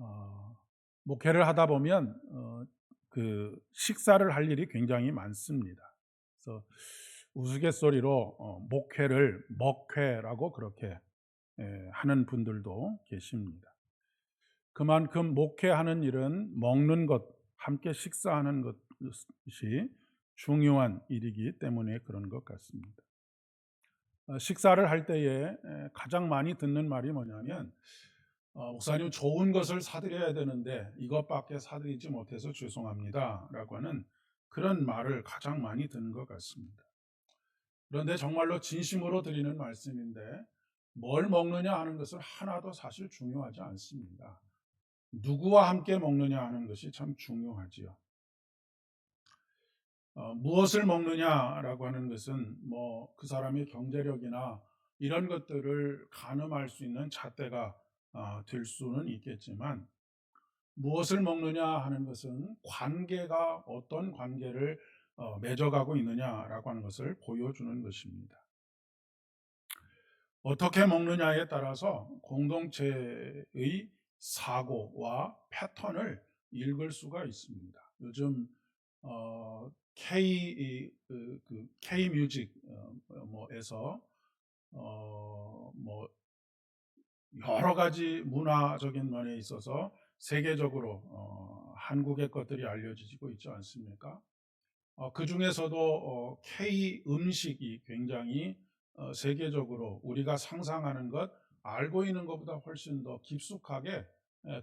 어, 목회를 하다 보면 그 식사를 할 일이 굉장히 많습니다. 그래서 우스갯소리로 목회를 먹회라고 그렇게 하는 분들도 계십니다. 그만큼 목회하는 일은 먹는 것, 함께 식사하는 것이 중요한 일이기 때문에 그런 것 같습니다. 식사를 할 때에 가장 많이 듣는 말이 뭐냐면 목사님 좋은 것을 사드려야 되는데 이것밖에 사드리지 못해서 죄송합니다 라고 하는 그런 말을 가장 많이 듣는 것 같습니다. 그런데 정말로 진심으로 드리는 말씀인데 뭘 먹느냐 하는 것은 하나도 사실 중요하지 않습니다. 누구와 함께 먹느냐 하는 것이 참 중요하지요. 무엇을 먹느냐라고 하는 것은 뭐 그 사람의 경제력이나 이런 것들을 가늠할 수 있는 잣대가 될 수는 있겠지만 무엇을 먹느냐 하는 것은 관계가 어떤 관계를 맺어가고 있느냐라고 하는 것을 보여주는 것입니다. 어떻게 먹느냐에 따라서 공동체의 사고와 패턴을 읽을 수가 있습니다. 요즘 K 뮤직 뭐에서 뭐 여러 가지 문화적인 면에 있어서 세계적으로 한국의 것들이 알려지고 있지 않습니까? 그 중에서도 K 음식이 굉장히 세계적으로 우리가 상상하는 것, 알고 있는 것보다 훨씬 더 깊숙하게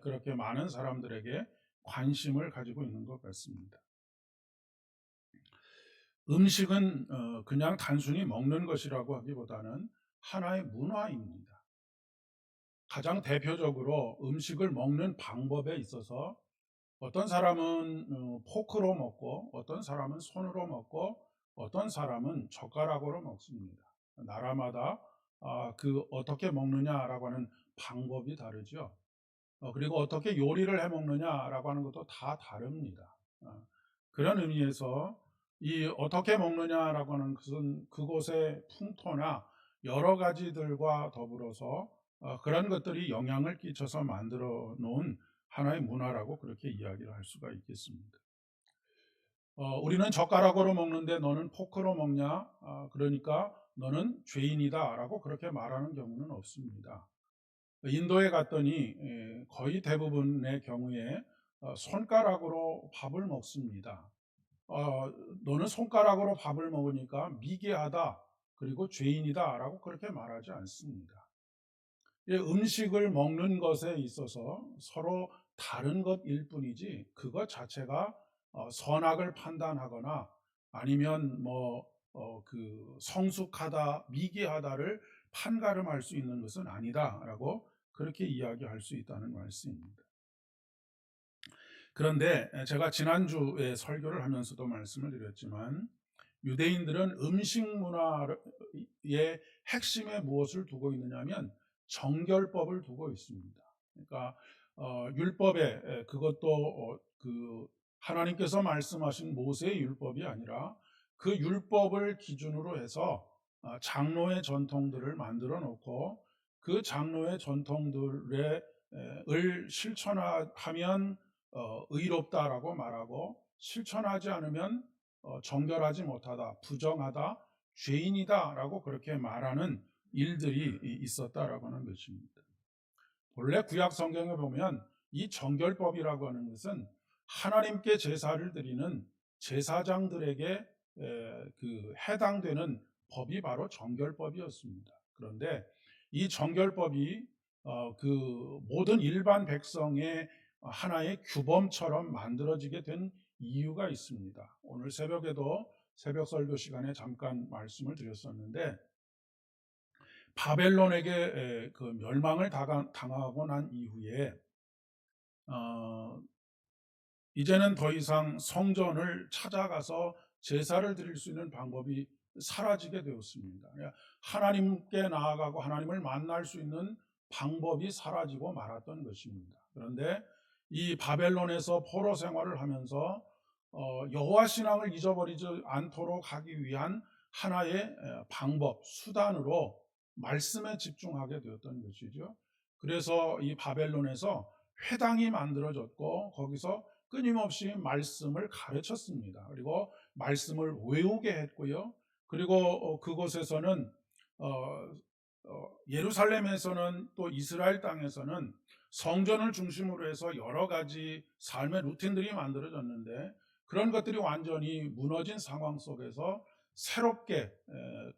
그렇게 많은 사람들에게 관심을 가지고 있는 것 같습니다. 음식은 그냥 단순히 먹는 것이라고 하기보다는 하나의 문화입니다. 가장 대표적으로 음식을 먹는 방법에 있어서 어떤 사람은 포크로 먹고 어떤 사람은 손으로 먹고 어떤 사람은 젓가락으로 먹습니다. 나라마다 그 어떻게 먹느냐라고 하는 방법이 다르죠. 그리고 어떻게 요리를 해 먹느냐라고 하는 것도 다 다릅니다. 그런 의미에서 이 어떻게 먹느냐라고 하는 것은 그곳의 풍토나 여러 가지들과 더불어서 그런 것들이 영향을 끼쳐서 만들어 놓은 하나의 문화라고 그렇게 이야기를 할 수가 있겠습니다. 우리는 젓가락으로 먹는데 너는 포크로 먹냐? 그러니까 너는 죄인이다라고 그렇게 말하는 경우는 없습니다. 인도에 갔더니 거의 대부분의 경우에 손가락으로 밥을 먹습니다. 너는 손가락으로 밥을 먹으니까 미개하다 그리고 죄인이다라고 그렇게 말하지 않습니다. 음식을 먹는 것에 있어서 서로 다른 것일 뿐이지 그것 자체가 선악을 판단하거나 아니면 그 성숙하다 미개하다를 판가름할 수 있는 것은 아니다라고 그렇게 이야기할 수 있다는 말씀입니다. 그런데 제가 지난주에 설교를 하면서도 말씀을 드렸지만 유대인들은 음식 문화의 핵심에 무엇을 두고 있느냐면 정결법을 두고 있습니다. 그러니까 율법에 그것도 그 하나님께서 말씀하신 모세의 율법이 아니라 그 율법을 기준으로 해서 장로의 전통들을 만들어 놓고 그 장로의 전통들을 실천하면 의롭다라고 말하고 실천하지 않으면 정결하지 못하다, 부정하다, 죄인이다라고 그렇게 말하는 일들이 있었다라고 하는 것입니다. 본래 구약 성경에 보면 이 정결법이라고 하는 것은 하나님께 제사를 드리는 제사장들에게 그 해당되는 법이 바로 정결법이었습니다. 그런데 이 정결법이 그 모든 일반 백성의 하나의 규범처럼 만들어지게 된 이유가 있습니다. 오늘 새벽에도 새벽 설교 시간에 잠깐 말씀을 드렸었는데 바벨론에게 그 멸망을 당하고 난 이후에 어, 이제는 더 이상 성전을 찾아가서 제사를 드릴 수 있는 방법이 사라지게 되었습니다. 하나님께 나아가고 하나님을 만날 수 있는 방법이 사라지고 말았던 것입니다. 그런데 이 바벨론에서 포로 생활을 하면서 여호와 신앙을 잊어버리지 않도록 하기 위한 하나의 방법, 수단으로 말씀에 집중하게 되었던 것이죠. 그래서 이 바벨론에서 회당이 만들어졌고 거기서 끊임없이 말씀을 가르쳤습니다. 그리고 말씀을 외우게 했고요. 그리고 그곳에서는 예루살렘에서는 또 이스라엘 땅에서는 성전을 중심으로 해서 여러 가지 삶의 루틴들이 만들어졌는데 그런 것들이 완전히 무너진 상황 속에서 새롭게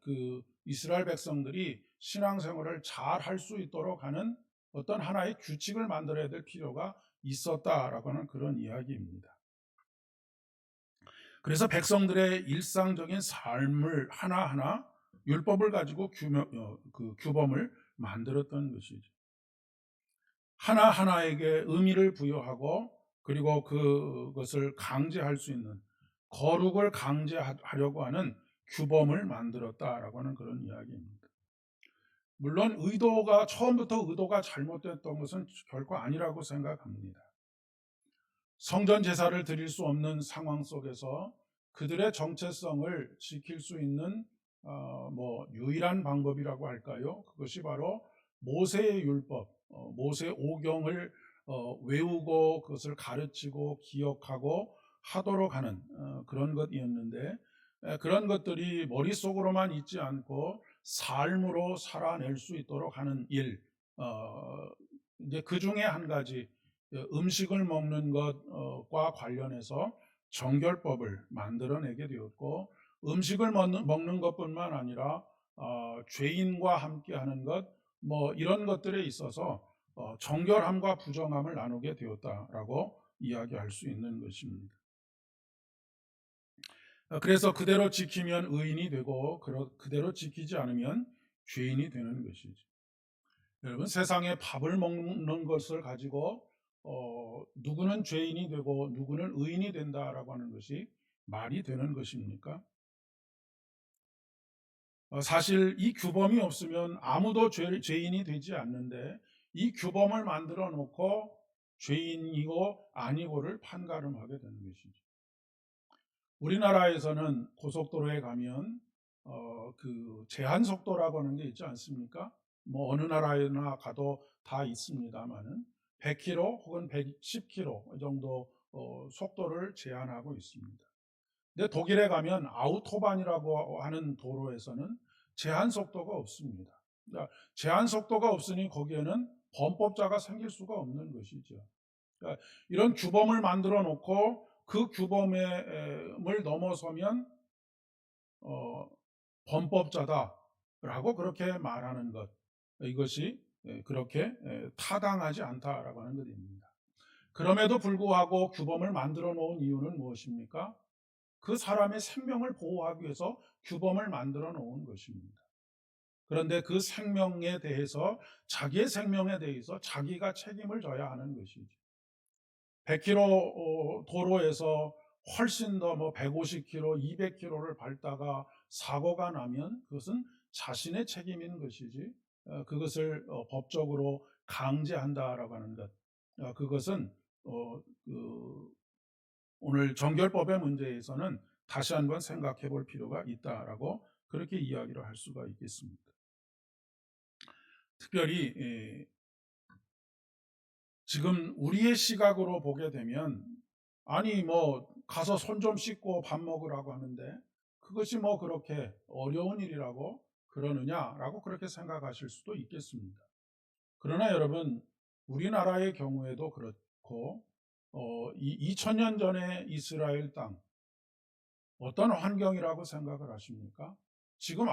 그 이스라엘 백성들이 신앙생활을 잘 할 수 있도록 하는 어떤 하나의 규칙을 만들어야 될 필요가 있었다라고 하는 그런 이야기입니다. 그래서 백성들의 일상적인 삶을 하나하나 율법을 가지고 규범을 만들었던 것이죠. 하나하나에게 의미를 부여하고 그리고 그것을 강제할 수 있는 거룩을 강제하려고 하는 규범을 만들었다라고 하는 그런 이야기입니다. 물론 처음부터 의도가 잘못됐던 것은 결코 아니라고 생각합니다. 성전 제사를 드릴 수 없는 상황 속에서 그들의 정체성을 지킬 수 있는 유일한 방법이라고 할까요? 그것이 바로 모세의 율법, 모세 오경을 외우고 그것을 가르치고 기억하고 하도록 하는 그런 것이었는데 그런 것들이 머릿속으로만 있지 않고 삶으로 살아낼 수 있도록 하는 일, 이제 그 중에 한 가지 음식을 먹는 것과 관련해서 정결법을 만들어내게 되었고 음식을 먹는 것뿐만 아니라 죄인과 함께하는 것 이런 것들에 있어서 정결함과 부정함을 나누게 되었다라고 이야기할 수 있는 것입니다. 그래서 그대로 지키면 의인이 되고 그대로 지키지 않으면 죄인이 되는 것이죠. 여러분 세상에 밥을 먹는 것을 가지고 누구는 죄인이 되고 누구는 의인이 된다라고 하는 것이 말이 되는 것입니까? 사실 이 규범이 없으면 아무도 죄인이 되지 않는데 이 규범을 만들어 놓고 죄인이고 아니고를 판가름하게 되는 것이죠. 우리나라에서는 고속도로에 가면 그 제한 속도라고 하는 게 있지 않습니까? 어느 나라에나 가도 다 있습니다만은 100km 혹은 110km 정도 속도를 제한하고 있습니다. 근데 독일에 가면 아우토반이라고 하는 도로에서는 제한 속도가 없습니다. 그러니까 제한 속도가 없으니 거기에는 범법자가 생길 수가 없는 것이죠. 그러니까 이런 규범을 만들어 놓고 그 규범을 넘어서면 범법자다라고 그렇게 말하는 것, 이것이 그렇게 타당하지 않다라고 하는 것입니다. 그럼에도 불구하고 규범을 만들어 놓은 이유는 무엇입니까? 그 사람의 생명을 보호하기 위해서 규범을 만들어 놓은 것입니다. 그런데 그 생명에 대해서 자기의 생명에 대해서 자기가 책임을 져야 하는 것이죠. 100km 도로에서 훨씬 더 150km, 200km를 밟다가 사고가 나면 그것은 자신의 책임인 것이지 그것을 법적으로 강제한다라고 하는 것, 그것은 오늘 정결법의 문제에서는 다시 한번 생각해 볼 필요가 있다라고 그렇게 이야기를 할 수가 있겠습니다. 특별히 지금 우리의 시각으로 보게 되면 아니 가서 손 좀 씻고 밥 먹으라고 하는데 그것이 그렇게 어려운 일이라고 그러느냐라고 그렇게 생각하실 수도 있겠습니다. 그러나 여러분 우리나라의 경우에도 그렇고 2000년 전의 이스라엘 땅 어떤 환경이라고 생각을 하십니까? 지금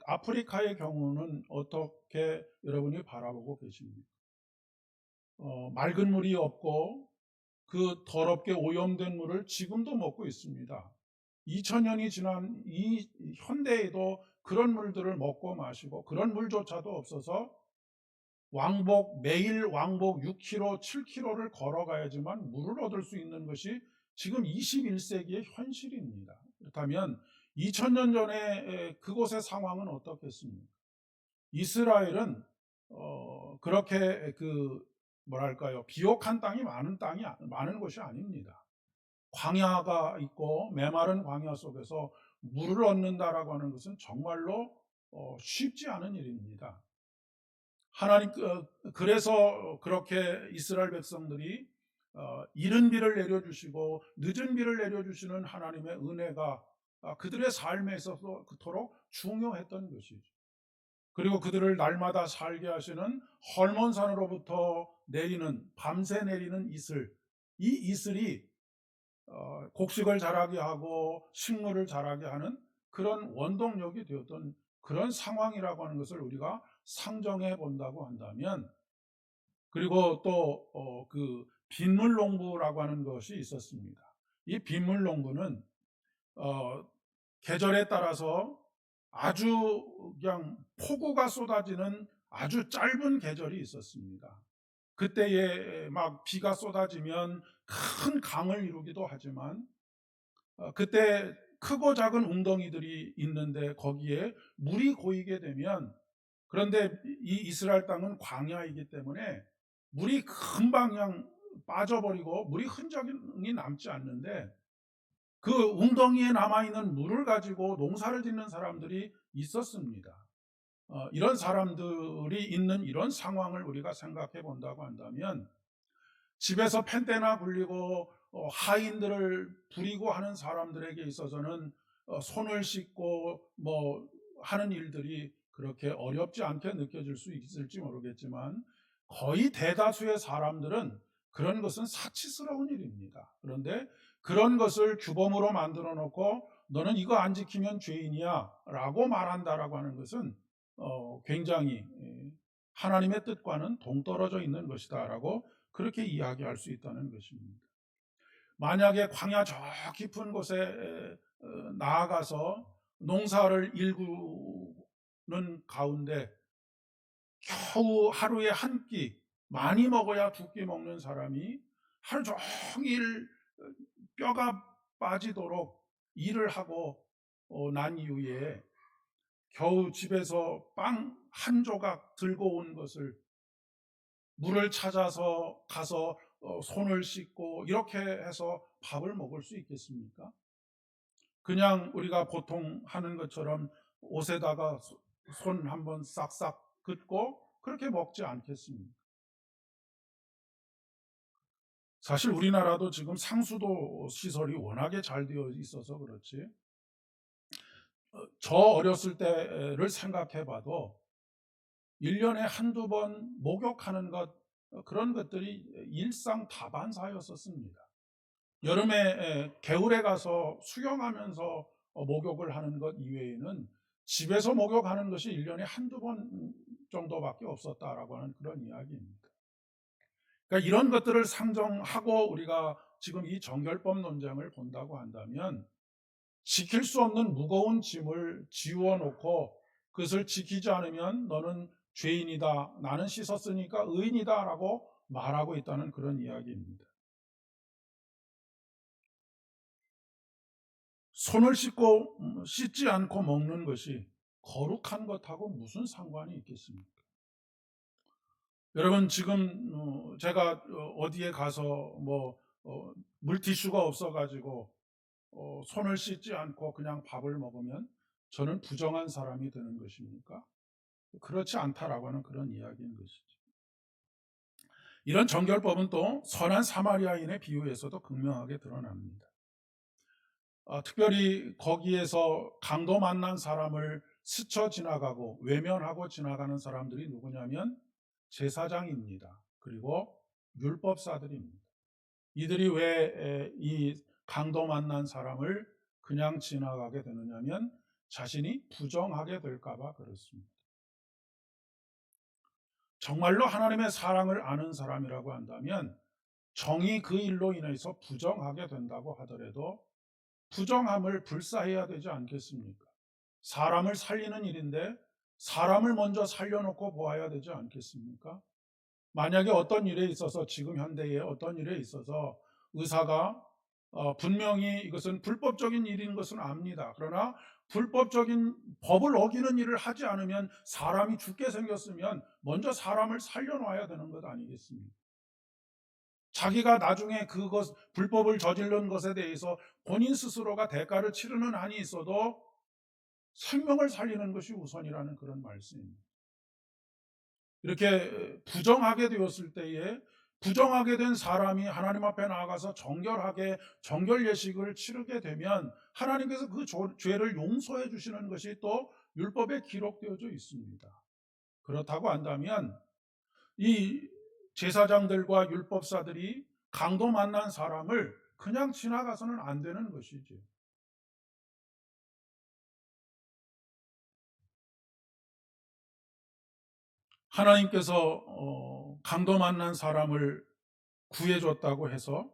아프리카의 경우는 어떻게 여러분이 바라보고 계십니까? 맑은 물이 없고 그 더럽게 오염된 물을 지금도 먹고 있습니다. 2000년이 지난 이 현대에도 그런 물들을 먹고 마시고 그런 물조차도 없어서 매일 왕복 6km, 7km를 걸어가야지만 물을 얻을 수 있는 것이 지금 21세기의 현실입니다. 그렇다면 2000년 전에 그곳의 상황은 어떻겠습니까? 이스라엘은 그렇게 비옥한 땅이 많은 곳이 아닙니다. 광야가 있고 메마른 광야 속에서 물을 얻는다라고 하는 것은 정말로 쉽지 않은 일입니다. 그래서 그렇게 이스라엘 백성들이 이른 비를 내려주시고 늦은 비를 내려주시는 하나님의 은혜가 그들의 삶에 있어서 그토록 중요했던 것이죠. 그리고 그들을 날마다 살게 하시는 헐몬산으로부터 내리는 밤새 내리는 이슬, 이 이슬이 곡식을 자라게 하고 식물을 자라게 하는 그런 원동력이 되었던 그런 상황이라고 하는 것을 우리가 상정해 본다고 한다면, 그리고 또 그 빗물농부라고 하는 것이 있었습니다. 이 빗물농부는 어 계절에 따라서 아주 그냥 폭우가 쏟아지는 아주 짧은 계절이 있었습니다. 그때에 막 비가 쏟아지면 큰 강을 이루기도 하지만, 그때 크고 작은 웅덩이들이 있는데 거기에 물이 고이게 되면, 그런데 이 이스라엘 땅은 광야이기 때문에 물이 금방 그냥 빠져버리고 물이 흔적이 남지 않는데, 그 웅덩이에 남아있는 물을 가지고 농사를 짓는 사람들이 있었습니다. 이런 사람들이 있는 이런 상황을 우리가 생각해 본다고 한다면, 집에서 펜대나 굴리고 하인들을 부리고 하는 사람들에게 있어서는 손을 씻고 뭐 하는 일들이 그렇게 어렵지 않게 느껴질 수 있을지 모르겠지만, 거의 대다수의 사람들은 그런 것은 사치스러운 일입니다. 그런데 그런 것을 규범으로 만들어 놓고 너는 이거 안 지키면 죄인이야 라고 말한다라고 하는 것은 굉장히 하나님의 뜻과는 동떨어져 있는 것이다 라고 그렇게 이야기할 수 있다는 것입니다. 만약에 광야 저 깊은 곳에 나아가서 농사를 일구는 가운데 겨우 하루에 한 끼, 많이 먹어야 두 끼 먹는 사람이 하루 종일 뼈가 빠지도록 일을 하고 난 이후에 겨우 집에서 빵 한 조각 들고 온 것을 물을 찾아서 가서 손을 씻고 이렇게 해서 밥을 먹을 수 있겠습니까? 그냥 우리가 보통 하는 것처럼 옷에다가 손 한번 싹싹 긋고 그렇게 먹지 않겠습니까? 사실 우리나라도 지금 상수도 시설이 워낙에 잘 되어 있어서 그렇지, 저 어렸을 때를 생각해 봐도 1년에 한두 번 목욕하는 것, 그런 것들이 일상 다반사였었습니다. 여름에 겨울에 가서 수영하면서 목욕을 하는 것 이외에는 집에서 목욕하는 것이 1년에 한두 번 정도밖에 없었다라고 하는 그런 이야기입니다. 그러니까 이런 것들을 상정하고 우리가 지금 이 정결법 논쟁을 본다고 한다면, 지킬 수 없는 무거운 짐을 지워 놓고 그것을 지키지 않으면 너는 죄인이다, 나는 씻었으니까 의인이다 라고 말하고 있다는 그런 이야기입니다. 손을 씻지 않고 먹는 것이 거룩한 것하고 무슨 상관이 있겠습니까? 여러분, 지금 제가 어디에 가서 물티슈가 없어가지고 손을 씻지 않고 그냥 밥을 먹으면 저는 부정한 사람이 되는 것입니까? 그렇지 않다라고 하는 그런 이야기인 것이죠. 이런 정결법은 또 선한 사마리아인의 비유에서도 극명하게 드러납니다. 특별히 거기에서 강도 만난 사람을 스쳐 지나가고 외면하고 지나가는 사람들이 누구냐면 제사장입니다. 그리고 율법사들입니다. 이들이 왜 이 강도 만난 사람을 그냥 지나가게 되느냐면 자신이 부정하게 될까 봐 그렇습니다. 정말로 하나님의 사랑을 아는 사람이라고 한다면 정이 그 일로 인해서 부정하게 된다고 하더라도 부정함을 불사해야 되지 않겠습니까? 사람을 살리는 일인데 사람을 먼저 살려놓고 보아야 되지 않겠습니까? 만약에 어떤 일에 있어서, 지금 현대에 어떤 일에 있어서 의사가 분명히 이것은 불법적인 일인 것은 압니다. 그러나 불법적인 법을 어기는 일을 하지 않으면 사람이 죽게 생겼으면 먼저 사람을 살려놔야 되는 것 아니겠습니까? 자기가 나중에 그것 불법을 저지른 것에 대해서 본인 스스로가 대가를 치르는 한이 있어도 생명을 살리는 것이 우선이라는 그런 말씀입니다. 이렇게 부정하게 되었을 때에 부정하게 된 사람이 하나님 앞에 나아가서 정결하게 정결 예식을 치르게 되면 하나님께서 그 죄를 용서해 주시는 것이 또 율법에 기록되어져 있습니다. 그렇다고 한다면 이 제사장들과 율법사들이 강도 만난 사람을 그냥 지나가서는 안 되는 것이지. 하나님께서 강도 만난 사람을 구해줬다고 해서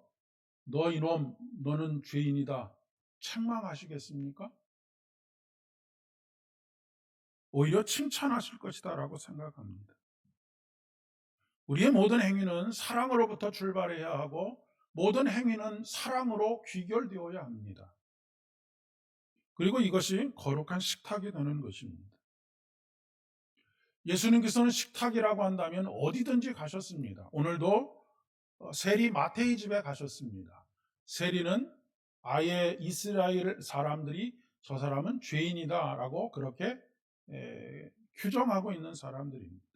너 이놈 너는 죄인이다 책망하시겠습니까? 오히려 칭찬하실 것이다라고 생각합니다. 우리의 모든 행위는 사랑으로부터 출발해야 하고 모든 행위는 사랑으로 귀결되어야 합니다. 그리고 이것이 거룩한 식탁이 되는 것입니다. 예수님께서는 식탁이라고 한다면 어디든지 가셨습니다. 오늘도 세리 마태의 집에 가셨습니다. 세리는 아예 이스라엘 사람들이 저 사람은 죄인이다라고 그렇게 규정하고 있는 사람들입니다.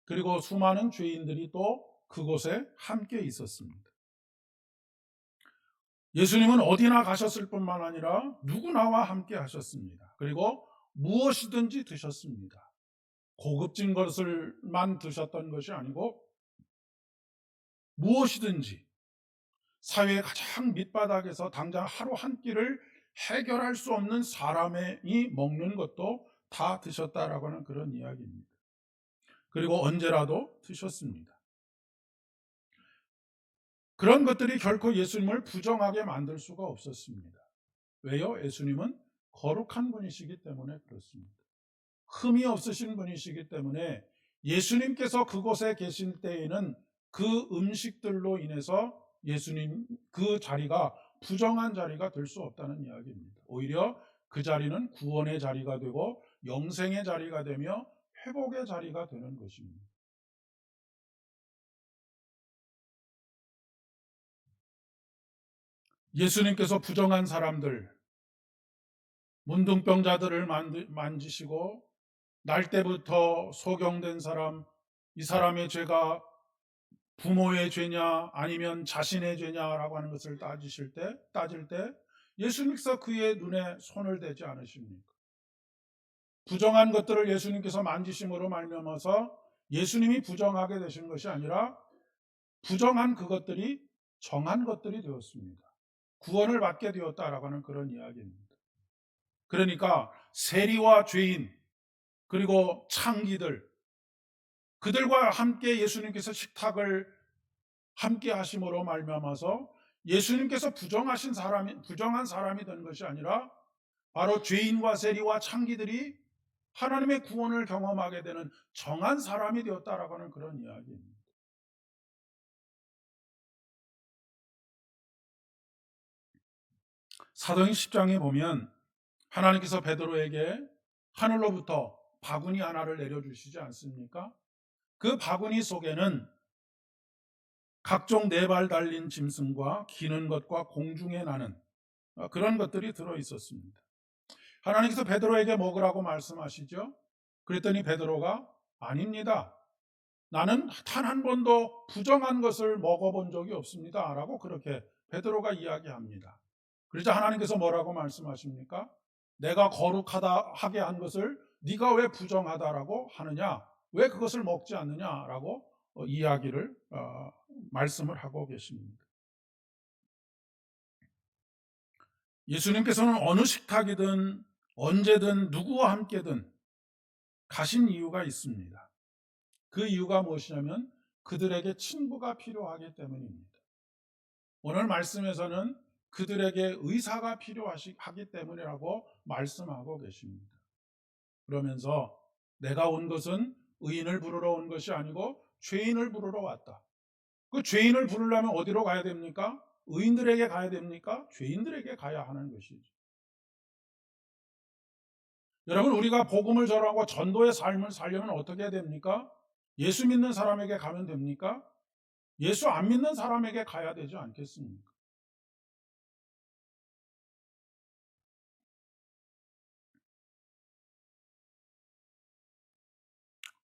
그리고 수많은 죄인들이 또 그곳에 함께 있었습니다. 예수님은 어디나 가셨을 뿐만 아니라 누구나와 함께 하셨습니다. 그리고 무엇이든지 드셨습니다. 고급진 것을만 드셨던 것이 아니고 무엇이든지 사회의 가장 밑바닥에서 당장 하루 한 끼를 해결할 수 없는 사람이 먹는 것도 다 드셨다라고 하는 그런 이야기입니다. 그리고 언제라도 드셨습니다. 그런 것들이 결코 예수님을 부정하게 만들 수가 없었습니다. 왜요? 예수님은 거룩한 분이시기 때문에 그렇습니다. 흠이 없으신 분이시기 때문에 예수님께서 그곳에 계실 때에는 그 음식들로 인해서 예수님 그 자리가 부정한 자리가 될 수 없다는 이야기입니다. 오히려 그 자리는 구원의 자리가 되고 영생의 자리가 되며 회복의 자리가 되는 것입니다. 예수님께서 부정한 사람들, 문둥병자들을 만지시고 날 때부터 소경된 사람, 이 사람의 죄가 부모의 죄냐 아니면 자신의 죄냐라고 하는 것을 따질 때 예수님께서 그의 눈에 손을 대지 않으십니까? 부정한 것들을 예수님께서 만지심으로 말미암아서 예수님이 부정하게 되신 것이 아니라 부정한 그것들이 정한 것들이 되었습니다. 구원을 받게 되었다라고 하는 그런 이야기입니다. 그러니까 세리와 죄인 그리고 창기들 그들과 함께 예수님께서 식탁을 함께 하심으로 말미암아서 예수님께서 부정한 사람이 된 것이 아니라 바로 죄인과 세리와 창기들이 하나님의 구원을 경험하게 되는 정한 사람이 되었다라고 하는 그런 이야기입니다. 사도행 10장에 보면 하나님께서 베드로에게 하늘로부터 바구니 하나를 내려주시지 않습니까? 그 바구니 속에는 각종 네 발 달린 짐승과 기는 것과 공중에 나는 그런 것들이 들어 있었습니다. 하나님께서 베드로에게 먹으라고 말씀하시죠. 그랬더니 베드로가 아닙니다. 나는 단 한 번도 부정한 것을 먹어본 적이 없습니다. 라고 그렇게 베드로가 이야기합니다. 그러자 하나님께서 뭐라고 말씀하십니까? 내가 거룩하다 하게 한 것을 네가 왜 부정하다라고 하느냐? 왜 그것을 먹지 않느냐라고 이야기를 말씀을 하고 계십니다. 예수님께서는 어느 식탁이든 언제든 누구와 함께든 가신 이유가 있습니다. 그 이유가 무엇이냐면 그들에게 친구가 필요하기 때문입니다. 오늘 말씀에서는 그들에게 의사가 필요하기 때문이라고 말씀하고 계십니다. 그러면서 내가 온 것은 의인을 부르러 온 것이 아니고 죄인을 부르러 왔다. 그 죄인을 부르려면 어디로 가야 됩니까? 의인들에게 가야 됩니까? 죄인들에게 가야 하는 것이죠. 여러분 우리가 복음을 전하고 전도의 삶을 살려면 어떻게 해야 됩니까? 예수 믿는 사람에게 가면 됩니까? 예수 안 믿는 사람에게 가야 되지 않겠습니까?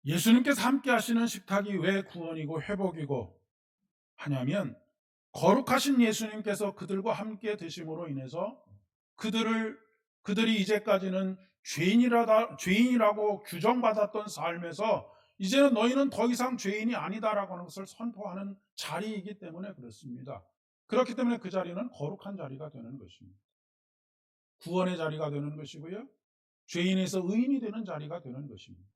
예수님께서 함께 하시는 식탁이 왜 구원이고 회복이고 하냐면, 거룩하신 예수님께서 그들과 함께 드심으로 인해서 그들이 이제까지는 죄인이라고 규정받았던 삶에서 이제는 너희는 더 이상 죄인이 아니다라고 하는 것을 선포하는 자리이기 때문에 그렇습니다. 그렇기 때문에 그 자리는 거룩한 자리가 되는 것입니다. 구원의 자리가 되는 것이고요, 죄인에서 의인이 되는 자리가 되는 것입니다.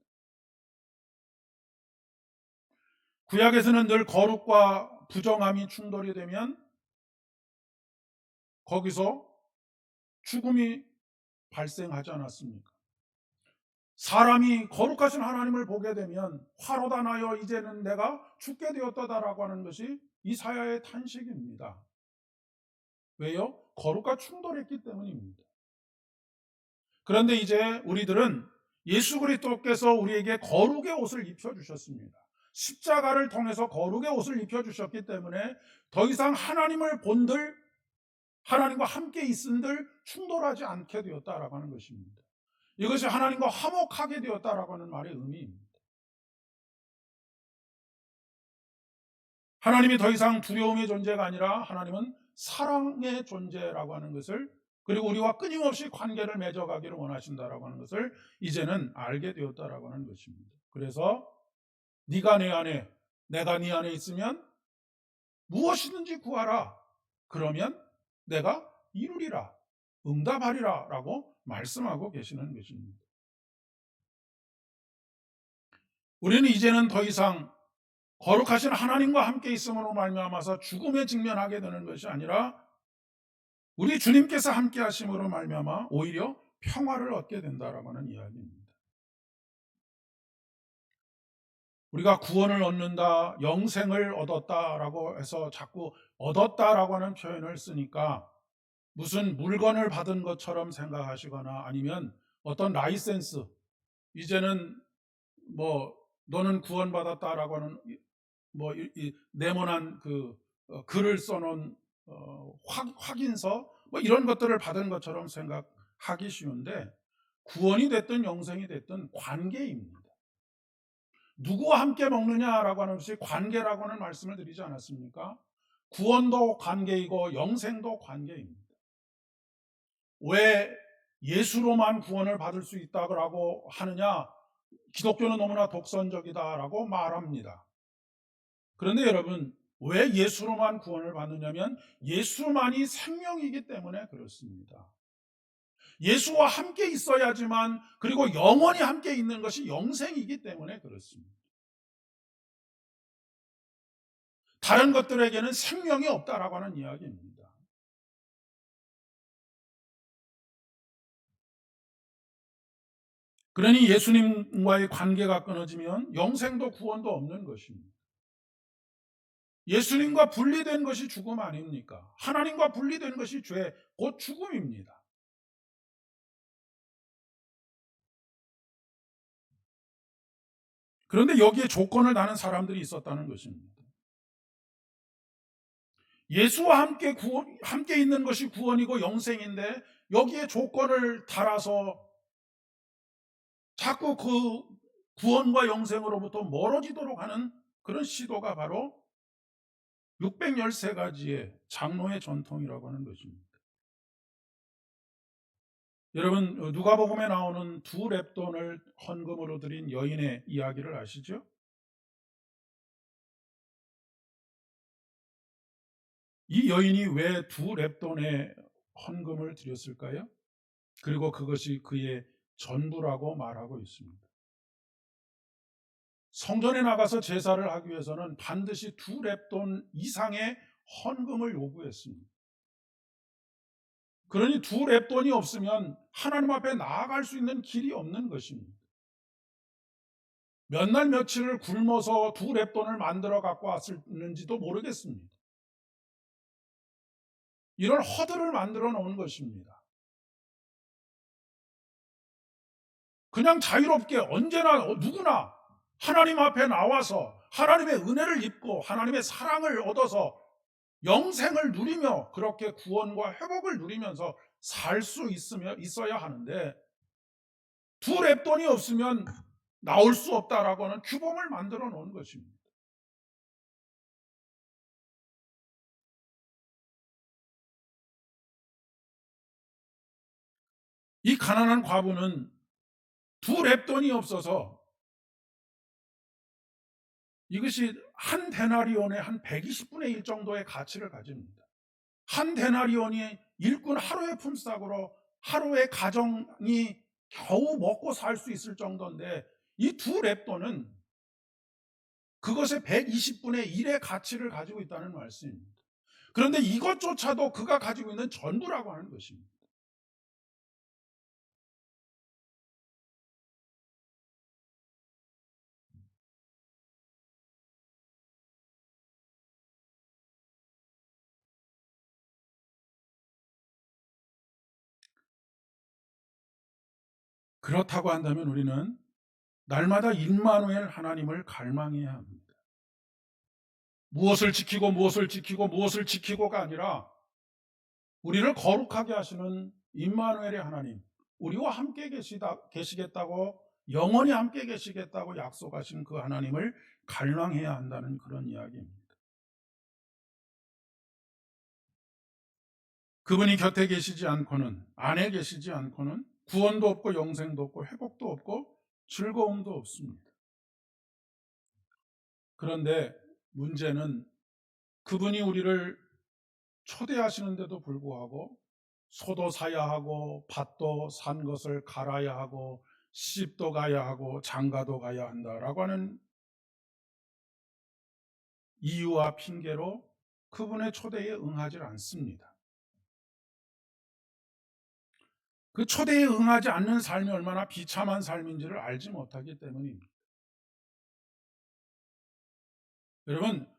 구약에서는 늘 거룩과 부정함이 충돌이 되면 거기서 죽음이 발생하지 않았습니까? 사람이 거룩하신 하나님을 보게 되면 화로다 나여 이제는 내가 죽게 되었다라고 하는 것이 이사야의 탄식입니다. 왜요? 거룩과 충돌했기 때문입니다. 그런데 이제 우리들은 예수 그리스도께서 우리에게 거룩의 옷을 입혀주셨습니다. 십자가를 통해서 거룩의 옷을 입혀주셨기 때문에 더 이상 하나님을 본들, 하나님과 함께 있은들 충돌하지 않게 되었다라고 하는 것입니다. 이것이 하나님과 화목하게 되었다라고 하는 말의 의미입니다. 하나님이 더 이상 두려움의 존재가 아니라 하나님은 사랑의 존재라고 하는 것을, 그리고 우리와 끊임없이 관계를 맺어가기를 원하신다라고 하는 것을 이제는 알게 되었다라고 하는 것입니다. 그래서 네가 내 안에, 내가 네 안에 있으면 무엇이든지 구하라. 그러면 내가 이루리라, 응답하리라 라고 말씀하고 계시는 것입니다. 우리는 이제는 더 이상 거룩하신 하나님과 함께 있음으로 말미암아서 죽음에 직면하게 되는 것이 아니라 우리 주님께서 함께 하심으로 말미암아 오히려 평화를 얻게 된다라고 하는 이야기입니다. 우리가 구원을 얻는다, 영생을 얻었다라고 해서 자꾸 얻었다라고 하는 표현을 쓰니까 무슨 물건을 받은 것처럼 생각하시거나, 아니면 어떤 라이센스, 이제는 뭐 너는 구원받았다라고 하는 네모난 글을 써놓은 확인서, 뭐 이런 것들을 받은 것처럼 생각하기 쉬운데, 구원이 됐든 영생이 됐든 관계입니다. 누구와 함께 먹느냐라고 하는 것이 관계라고 하는 말씀을 드리지 않았습니까? 구원도 관계이고 영생도 관계입니다. 왜 예수로만 구원을 받을 수 있다고 하느냐? 기독교는 너무나 독선적이다라고 말합니다. 그런데 여러분, 왜 예수로만 구원을 받느냐면 예수만이 생명이기 때문에 그렇습니다. 예수와 함께 있어야지만, 그리고 영원히 함께 있는 것이 영생이기 때문에 그렇습니다. 다른 것들에게는 생명이 없다라고 하는 이야기입니다. 그러니 예수님과의 관계가 끊어지면 영생도 구원도 없는 것입니다. 예수님과 분리된 것이 죽음 아닙니까? 하나님과 분리된 것이 죄, 곧 죽음입니다. 그런데 여기에 조건을 다는 사람들이 있었다는 것입니다. 예수와 함께 있는 것이 구원이고 영생인데 여기에 조건을 달아서 자꾸 그 구원과 영생으로부터 멀어지도록 하는 그런 시도가 바로 613가지의 장로의 전통이라고 하는 것입니다. 여러분, 누가복음에 나오는 두 렙돈을 헌금으로 드린 여인의 이야기를 아시죠? 이 여인이 왜 두 렙돈의 헌금을 드렸을까요? 그리고 그것이 그의 전부라고 말하고 있습니다. 성전에 나가서 제사를 하기 위해서는 반드시 두 렙돈 이상의 헌금을 요구했습니다. 그러니 두 렙돈이 없으면 하나님 앞에 나아갈 수 있는 길이 없는 것입니다. 몇 날 며칠을 굶어서 두 렙돈을 만들어 갖고 왔을는지도 모르겠습니다. 이런 허들을 만들어 놓은 것입니다. 그냥 자유롭게 언제나 누구나 하나님 앞에 나와서 하나님의 은혜를 입고 하나님의 사랑을 얻어서 영생을 누리며 그렇게 구원과 회복을 누리면서 살 수 있어야 하는데, 두 렙돈이 없으면 나올 수 없다라고 하는 규범을 만들어 놓은 것입니다. 이 가난한 과부는 두 렙돈이 없어서 이것이 한 데나리온의 한 120분의 1 정도의 가치를 가집니다. 한 데나리온이 일꾼 하루의 품삯으로 하루의 가정이 겨우 먹고 살 수 있을 정도인데, 이 두 렙돈은 그것의 120분의 1의 가치를 가지고 있다는 말씀입니다. 그런데 이것조차도 그가 가지고 있는 전부라고 하는 것입니다. 그렇다고 한다면 우리는 날마다 임마누엘 하나님을 갈망해야 합니다. 무엇을 지키고 무엇을 지키고 무엇을 지키고가 아니라 우리를 거룩하게 하시는 임마누엘의 하나님, 우리와 함께 계시겠다고, 영원히 함께 계시겠다고 약속하신 그 하나님을 갈망해야 한다는 그런 이야기입니다. 그분이 곁에 계시지 않고는, 안에 계시지 않고는 구원도 없고 영생도 없고 회복도 없고 즐거움도 없습니다. 그런데 문제는 그분이 우리를 초대하시는데도 불구하고 소도 사야 하고 밭도 산 것을 갈아야 하고 시집도 가야 하고 장가도 가야 한다라고 하는 이유와 핑계로 그분의 초대에 응하지 않습니다. 그 초대에 응하지 않는 삶이 얼마나 비참한 삶인지를 알지 못하기 때문입니다. 여러분,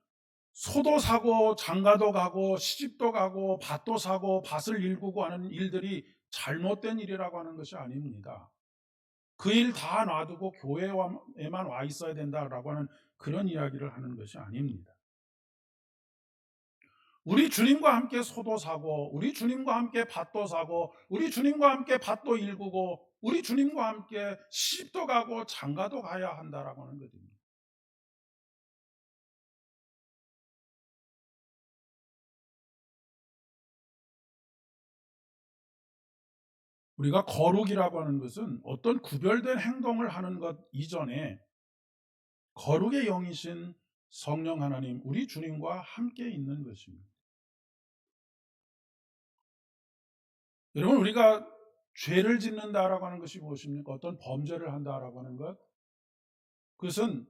소도 사고 장가도 가고 시집도 가고 밭도 사고 밭을 일구고 하는 일들이 잘못된 일이라고 하는 것이 아닙니다. 그 일 다 놔두고 교회에만 와 있어야 된다라고 하는 그런 이야기를 하는 것이 아닙니다. 우리 주님과 함께 소도 사고 우리 주님과 함께 밭도 사고 우리 주님과 함께 밭도 일구고 우리 주님과 함께 시집도 가고 장가도 가야 한다라고 하는 것입니다. 우리가 거룩이라고 하는 것은 어떤 구별된 행동을 하는 것 이전에 거룩의 영이신 성령 하나님, 우리 주님과 함께 있는 것입니다. 여러분, 우리가 죄를 짓는다라고 하는 것이 무엇입니까? 어떤 범죄를 한다라고 하는 것, 그것은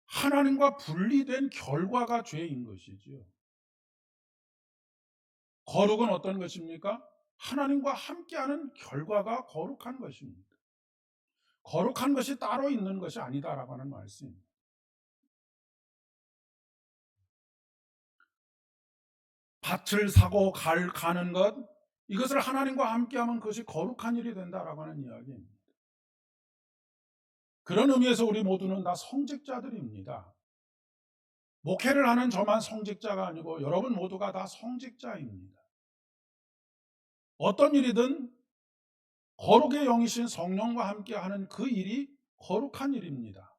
하나님과 분리된 결과가 죄인 것이지요. 거룩은 어떤 것입니까? 하나님과 함께하는 결과가 거룩한 것입니다. 거룩한 것이 따로 있는 것이 아니다라고 하는 말씀입니다. 밭을 사고 가는 것, 이것을 하나님과 함께하면 그것이 거룩한 일이 된다라고 하는 이야기입니다. 그런 의미에서 우리 모두는 다 성직자들입니다. 목회를 하는 저만 성직자가 아니고 여러분 모두가 다 성직자입니다. 어떤 일이든 거룩의 영이신 성령과 함께하는 그 일이 거룩한 일입니다.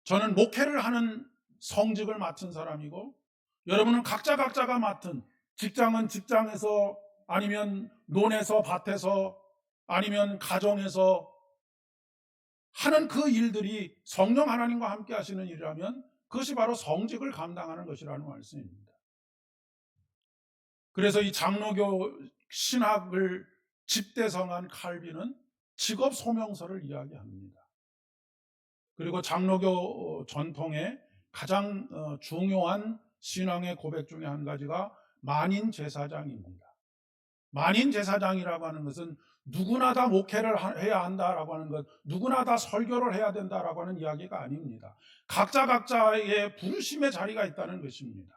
저는 목회를 하는 성직을 맡은 사람이고 여러분은 각자가 맡은, 직장은 직장에서 아니면 논에서 밭에서 아니면 가정에서 하는 그 일들이 성령 하나님과 함께 하시는 일이라면 그것이 바로 성직을 감당하는 것이라는 말씀입니다. 그래서 이 장로교 신학을 집대성한 칼빈은 직업 소명서를 이야기합니다. 그리고 장로교 전통의 가장 중요한 신앙의 고백 중에 한 가지가 만인 제사장입니다. 만인 제사장이라고 하는 것은 누구나 다 목회를 해야 한다라고 하는 것, 누구나 다 설교를 해야 된다라고 하는 이야기가 아닙니다. 각자의 부르심의 자리가 있다는 것입니다.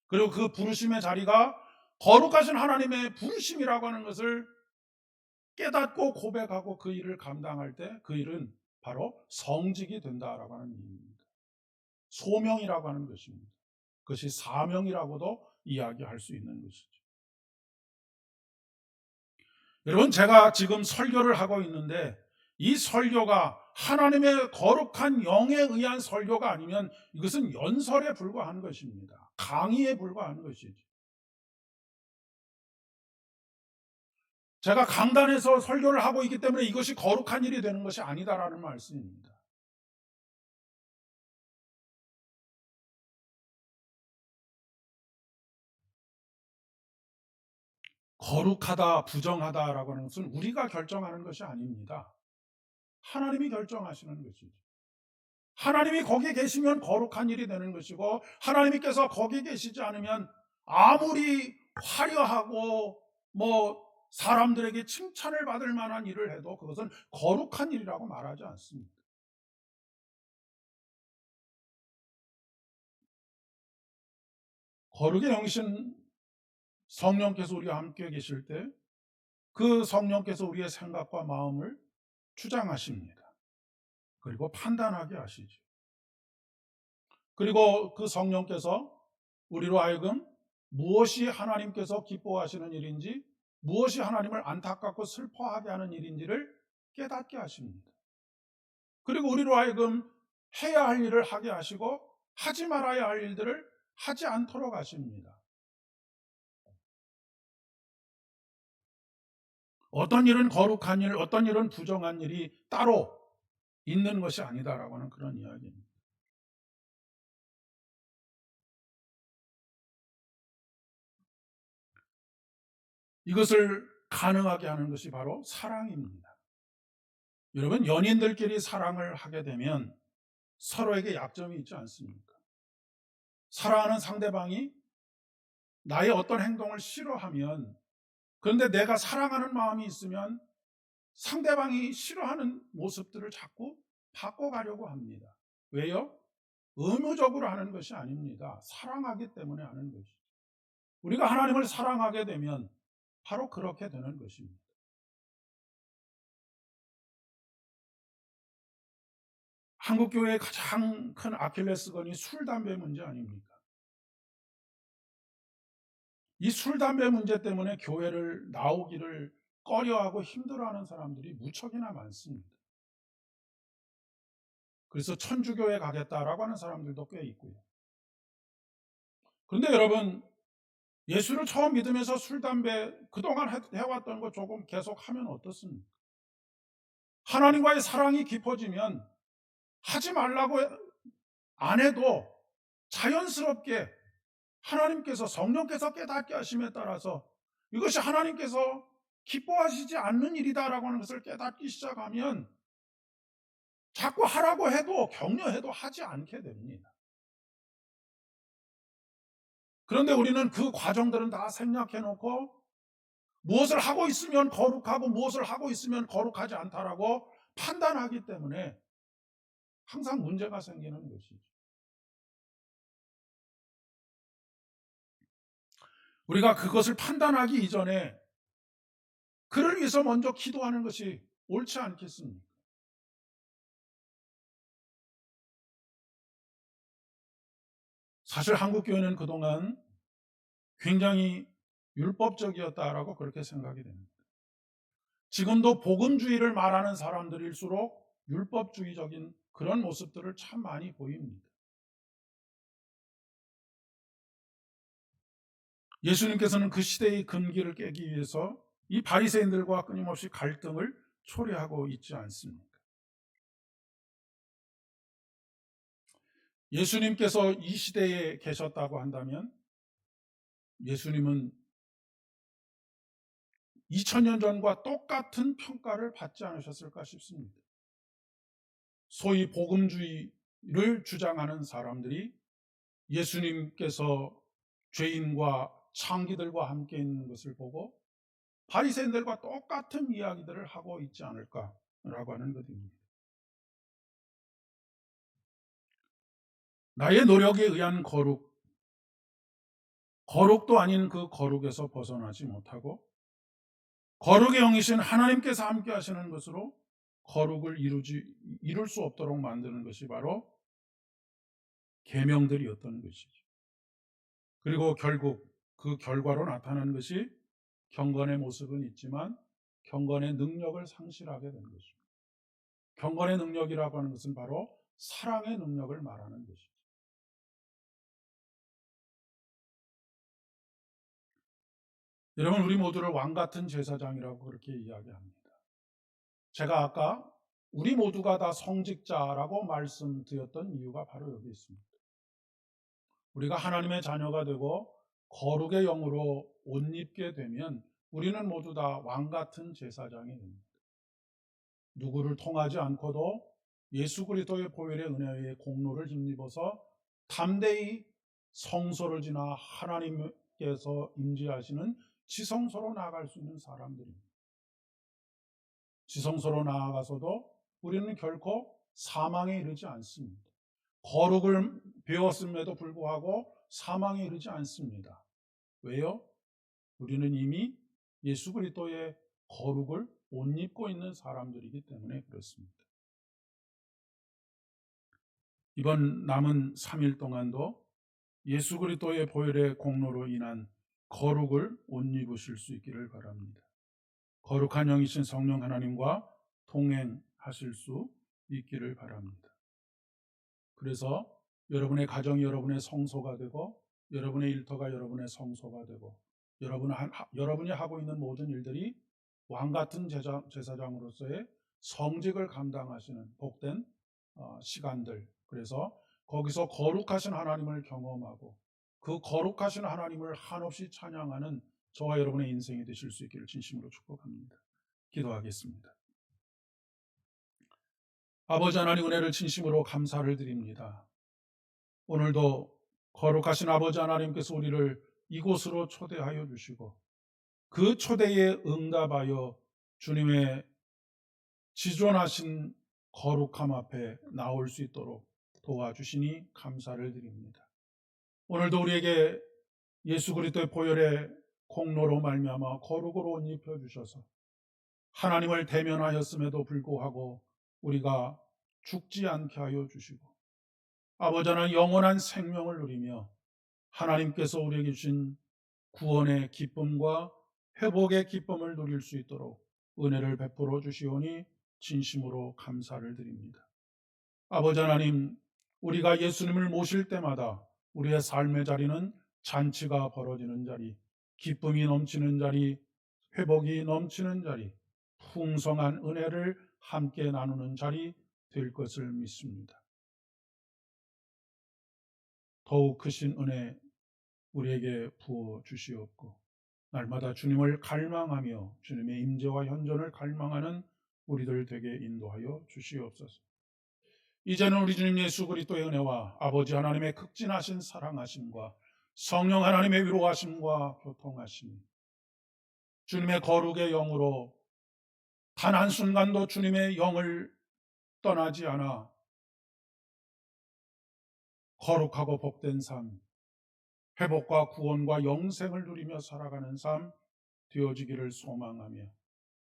그리고 그 부르심의 자리가 거룩하신 하나님의 부르심이라고 하는 것을 깨닫고 고백하고 그 일을 감당할 때 그 일은 바로 성직이 된다라고 하는 의미입니다. 소명이라고 하는 것입니다. 그것이 사명이라고도 이야기할 수 있는 것이죠. 여러분, 제가 지금 설교를 하고 있는데 이 설교가 하나님의 거룩한 영에 의한 설교가 아니면 이것은 연설에 불과한 것입니다. 강의에 불과한 것이죠. 제가 강단에서 설교를 하고 있기 때문에 이것이 거룩한 일이 되는 것이 아니다라는 말씀입니다. 거룩하다, 부정하다라고 하는 것은 우리가 결정하는 것이 아닙니다. 하나님이 결정하시는 것이죠. 하나님이 거기에 계시면 거룩한 일이 되는 것이고, 하나님께서 거기에 계시지 않으면 아무리 화려하고 사람들에게 칭찬을 받을 만한 일을 해도 그것은 거룩한 일이라고 말하지 않습니다. 거룩의 영이신 성령께서 우리와 함께 계실 때 그 성령께서 우리의 생각과 마음을 주장하십니다. 그리고 판단하게 하시죠. 그리고 그 성령께서 우리로 하여금 무엇이 하나님께서 기뻐하시는 일인지, 무엇이 하나님을 안타깝고 슬퍼하게 하는 일인지를 깨닫게 하십니다. 그리고 우리로 하여금 해야 할 일을 하게 하시고 하지 말아야 할 일들을 하지 않도록 하십니다. 어떤 일은 거룩한 일, 어떤 일은 부정한 일이 따로 있는 것이 아니다라고 하는 그런 이야기입니다. 이것을 가능하게 하는 것이 바로 사랑입니다. 여러분, 연인들끼리 사랑을 하게 되면 서로에게 약점이 있지 않습니까? 사랑하는 상대방이 나의 어떤 행동을 싫어하면, 그런데 내가 사랑하는 마음이 있으면 상대방이 싫어하는 모습들을 자꾸 바꿔가려고 합니다. 왜요? 의무적으로 하는 것이 아닙니다. 사랑하기 때문에 하는 것이죠. 우리가 하나님을 사랑하게 되면 바로 그렇게 되는 것입니다. 한국 교회의 가장 큰 아킬레스건이 술, 담배 문제 아닙니까? 이 술, 담배 문제 때문에 교회를 나오기를 꺼려하고 힘들어하는 사람들이 무척이나 많습니다. 그래서 천주교에 가겠다라고 하는 사람들도 꽤 있고요. 그런데 여러분, 예수를 처음 믿으면서 술, 담배 그동안 해왔던 거 조금 계속하면 어떻습니까? 하나님과의 사랑이 깊어지면 하지 말라고 안 해도 자연스럽게 하나님께서, 성령께서 깨닫게 하심에 따라서 이것이 하나님께서 기뻐하시지 않는 일이다라고 하는 것을 깨닫기 시작하면 자꾸 하라고 해도, 격려해도 하지 않게 됩니다. 그런데 우리는 그 과정들은 다 생략해 놓고 무엇을 하고 있으면 거룩하고 무엇을 하고 있으면 거룩하지 않다라고 판단하기 때문에 항상 문제가 생기는 것이죠. 우리가 그것을 판단하기 이전에 그를 위해서 먼저 기도하는 것이 옳지 않겠습니까? 사실 한국 교회는 그동안 굉장히 율법적이었다라고 그렇게 생각이 됩니다. 지금도 복음주의를 말하는 사람들일수록 율법주의적인 그런 모습들을 참 많이 보입니다. 예수님께서는 그 시대의 금기를 깨기 위해서 이 바리새인들과 끊임없이 갈등을 초래하고 있지 않습니까? 예수님께서 이 시대에 계셨다고 한다면 예수님은 2000년 전과 똑같은 평가를 받지 않으셨을까 싶습니다. 소위 복음주의를 주장하는 사람들이 예수님께서 죄인과 창기들과 함께 있는 것을 보고 바리새인들과 똑같은 이야기들을 하고 있지 않을까라고 하는 것입니다. 나의 노력에 의한 거룩도 아닌 그 거룩에서 벗어나지 못하고 거룩의 영이신 하나님께서 함께 하시는 것으로 거룩을 이룰 수 없도록 만드는 것이 바로 계명들이었던 것이죠. 그리고 결국 그 결과로 나타나는 것이 경건의 모습은 있지만 경건의 능력을 상실하게 된 것입니다. 경건의 능력이라고 하는 것은 바로 사랑의 능력을 말하는 것이죠. 여러분, 우리 모두를 왕 같은 제사장이라고 그렇게 이야기합니다. 제가 아까 우리 모두가 다 성직자라고 말씀드렸던 이유가 바로 여기 있습니다. 우리가 하나님의 자녀가 되고 거룩의 영으로 옷 입게 되면 우리는 모두 다 왕 같은 제사장이 됩니다. 누구를 통하지 않고도 예수 그리스도의 보혈의 은혜의 공로를 힘입어서 담대히 성소를 지나 하나님께서 임재하시는 지성소로 나아갈 수 있는 사람들입니다. 지성소로 나아가서도 우리는 결코 사망에 이르지 않습니다. 거룩을 배웠음에도 불구하고 사망에 이르지 않습니다. 왜요? 우리는 이미 예수 그리스도의 거룩을 옷 입고 있는 사람들이기 때문에 그렇습니다. 이번 남은 3일 동안도 예수 그리스도의 보혈의 공로로 인한 거룩을 옷 입으실 수 있기를 바랍니다. 거룩한 영이신 성령 하나님과 동행하실 수 있기를 바랍니다. 그래서 여러분의 가정이 여러분의 성소가 되고 여러분의 일터가 여러분의 성소가 되고 여러분이 하고 있는 모든 일들이 왕같은 제사장으로서의 성직을 감당하시는 복된 시간들, 그래서 거기서 거룩하신 하나님을 경험하고 그 거룩하신 하나님을 한없이 찬양하는 저와 여러분의 인생이 되실 수 있기를 진심으로 축복합니다. 기도하겠습니다. 아버지 하나님, 은혜를 진심으로 감사를 드립니다. 오늘도 거룩하신 아버지 하나님께서 우리를 이곳으로 초대하여 주시고 그 초대에 응답하여 주님의 지존하신 거룩함 앞에 나올 수 있도록 도와주시니 감사를 드립니다. 오늘도 우리에게 예수 그리스도의 보혈의 공로로 말미암아 거룩으로 옷 입혀 주셔서 하나님을 대면하였음에도 불구하고 우리가 죽지 않게 하여 주시고 아버지 하나님, 영원한 생명을 누리며 하나님께서 우리에게 주신 구원의 기쁨과 회복의 기쁨을 누릴 수 있도록 은혜를 베풀어 주시오니 진심으로 감사를 드립니다. 아버지 하나님, 우리가 예수님을 모실 때마다 우리의 삶의 자리는 잔치가 벌어지는 자리, 기쁨이 넘치는 자리, 회복이 넘치는 자리, 풍성한 은혜를 함께 나누는 자리 될 것을 믿습니다. 더욱 크신 은혜 우리에게 부어 주시옵고 날마다 주님을 갈망하며 주님의 임재와 현존을 갈망하는 우리들 되게 인도하여 주시옵소서. 이제는 우리 주님 예수 그리스도의 은혜와 아버지 하나님의 극진하신 사랑하심과 성령 하나님의 위로하심과 교통하심, 주님의 거룩의 영으로 단 한순간도 주님의 영을 떠나지 않아 거룩하고 복된 삶, 회복과 구원과 영생을 누리며 살아가는 삶 되어지기를 소망하며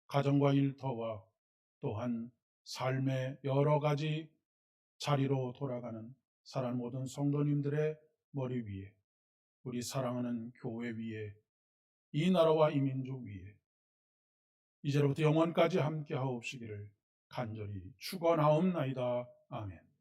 가정과 일터와 또한 삶의 여러 가지 자리로 돌아가는 사랑 모든 성도님들의 머리 위에, 우리 사랑하는 교회 위에, 이 나라와 이 민족 위에 이제로부터 영원까지 함께 하옵시기를 간절히 축원하옵나이다. 아멘.